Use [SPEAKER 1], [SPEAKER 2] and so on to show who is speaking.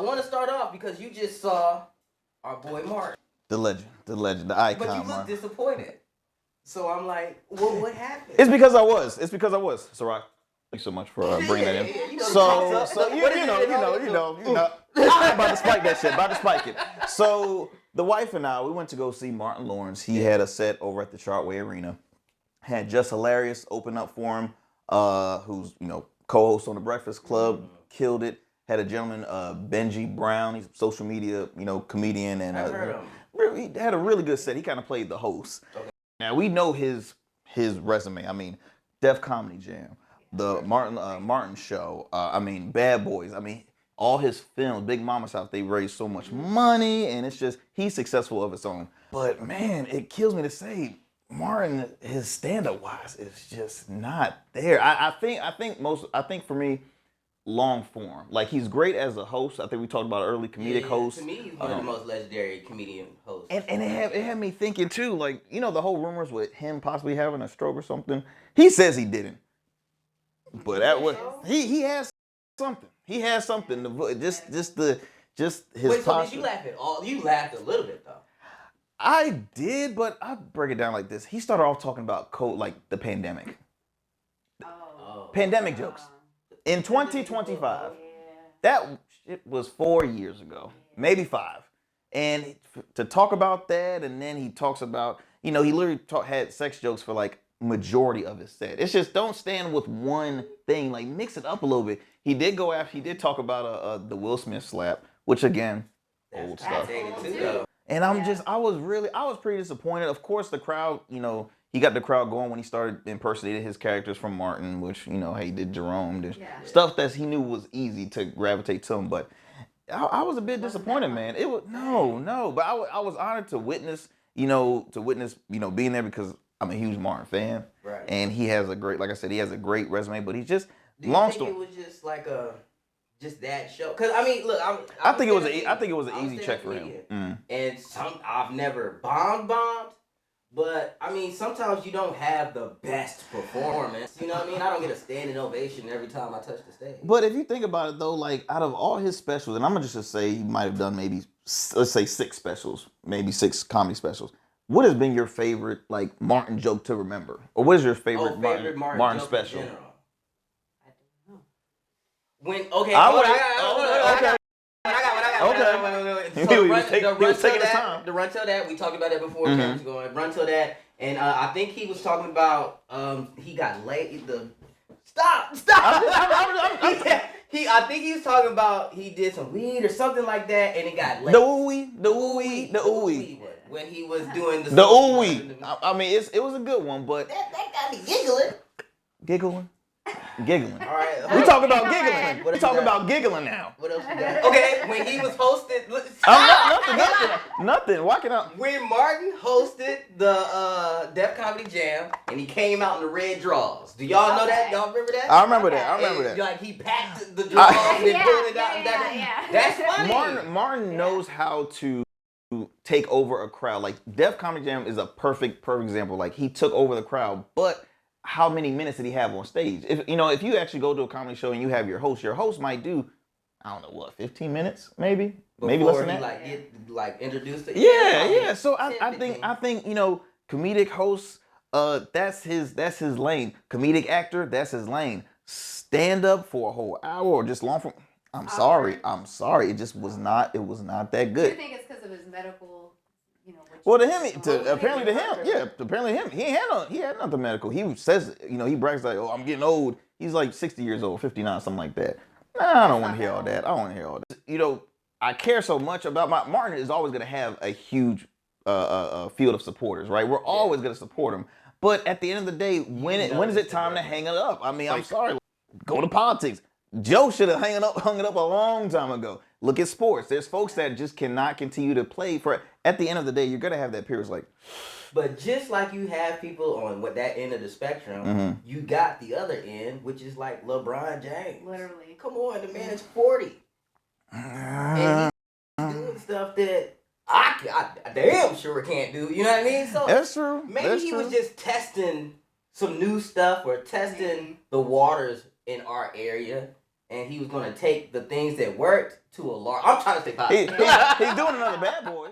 [SPEAKER 1] want to start off because you just saw our boy Mark.
[SPEAKER 2] The legend, the icon.
[SPEAKER 1] But you look disappointed. So I'm like, well, what happened?
[SPEAKER 2] It's because I was. Ciroc, thanks so much for bringing that in. So you know. I'm about to spike that shit. About to spike it. So the wife and I, we went to go see Martin Lawerence. He had a set over at the Chartway Arena. Had Just Hilarious open up for him. Who's co-host on the Breakfast Club, killed it. Had a gentleman, Benji Brown. He's a social media comedian, and
[SPEAKER 1] I heard him.
[SPEAKER 2] He had a really good set. He kind of played the host. Okay. Now we know his resume. I mean, Def Comedy Jam, the Martin Show. Bad Boys. All his films, Big Mama's House. They raised so much money, and it's just he's successful of its own. But man, it kills me to say Martin, his stand-up wise, is just not there. I think for me, long form. Like, he's great as a host. I think we talked about early comedic host.
[SPEAKER 1] To me, he's one of the most legendary comedian hosts.
[SPEAKER 2] And it had me thinking too, like, the whole rumors with him possibly having a stroke or something. He says he didn't. But that was he has something. He has something. Just his
[SPEAKER 1] Wait, so did you laugh at all? You laughed a little bit though.
[SPEAKER 2] I did, but I'll break it down like this. He started off talking about the pandemic. Pandemic jokes. In 2025, that shit was 4 years ago, maybe 5. And to talk about that, and then he talks about, he literally had sex jokes for like majority of his set. It's just don't stand with one thing, like mix it up a little bit. He did talk about the Will Smith slap, which again, old stuff. And I was pretty disappointed. Of course, the crowd, he got the crowd going when he started impersonating his characters from Martin, which, he did Jerome, stuff that he knew was easy to gravitate to him. But I was a bit disappointed, man. It was but I was honored to witness, being there because I'm a huge Martin fan,
[SPEAKER 1] right?
[SPEAKER 2] And he has a great, like I said, he has a great resume. But he's just
[SPEAKER 1] It was just like just that show? Because look,
[SPEAKER 2] I think it was an easy check for him.
[SPEAKER 1] And I've never bombed. But, sometimes you don't have the best performance. You know what I mean? I don't get a standing ovation every time I touch the stage.
[SPEAKER 2] But if you think about it, though, like, out of all his specials, and I'm going to just say he might have done maybe, let's say 6 specials, maybe 6 comedy specials. What has been your favorite, like, Martin joke to remember? Or what is your favorite Martin special?
[SPEAKER 1] I don't know. I got the run till that. We talked about that before. Cameras going. Run till that. And I think he was talking about he got laid. Stop. I think he was talking about he did some weed or something like that, and it got laid.
[SPEAKER 2] The ooey.
[SPEAKER 1] When he was doing
[SPEAKER 2] the ooey. It was a good one, but
[SPEAKER 1] that got me giggling.
[SPEAKER 2] Giggling.
[SPEAKER 1] All right.
[SPEAKER 2] We talking about giggling. We talking about giggling now.
[SPEAKER 1] What else you got? Okay, when he was hosted.
[SPEAKER 2] Nothing. Walking out.
[SPEAKER 1] When Martin hosted the Def Comedy Jam and he came out in the red drawers. Do y'all know that? Y'all remember that?
[SPEAKER 2] I remember that.
[SPEAKER 1] Like he packed the drawers and pulled it out. That's funny.
[SPEAKER 2] Martin knows how to take over a crowd. Like Def Comedy Jam is a perfect example. Like he took over the crowd, but how many minutes did he have on stage? If you actually go to a comedy show and you have your host might do, I don't know what, 15 minutes maybe, maybe less than that.
[SPEAKER 1] Get introduced to
[SPEAKER 2] yeah. So I think comedic hosts, that's his lane. Comedic actor, that's his lane. Stand up for a whole hour or just long form. I'm sorry. It just was not. It was not that good.
[SPEAKER 3] Do you think it's because of his medical?
[SPEAKER 2] Well, apparently to him, he had nothing medical. He says, he brags like, I'm getting old. He's like 60 years old, 59, something like that. Nah, I don't want to hear all that. I care so much about Martin is always going to have a huge field of supporters, right? We're always going to support him. But at the end of the day, when is it time to hang it up? I'm sorry. Go to politics. Joe should have hung it up a long time ago. Look at sports. There's folks that just cannot continue to play for. At the end of the day, you're gonna have that period like.
[SPEAKER 1] But just like you have people on that end of the spectrum, you got the other end, which is like LeBron James.
[SPEAKER 3] Literally,
[SPEAKER 1] come on, the man is 40, and he's doing stuff that I damn sure can't do. You know what I mean? So
[SPEAKER 2] that's true.
[SPEAKER 1] Maybe he was just testing some new stuff or testing the waters in our area. and he was gonna take the things that worked to a large. I'm trying to stay positive.
[SPEAKER 2] He's doing another Bad Boys.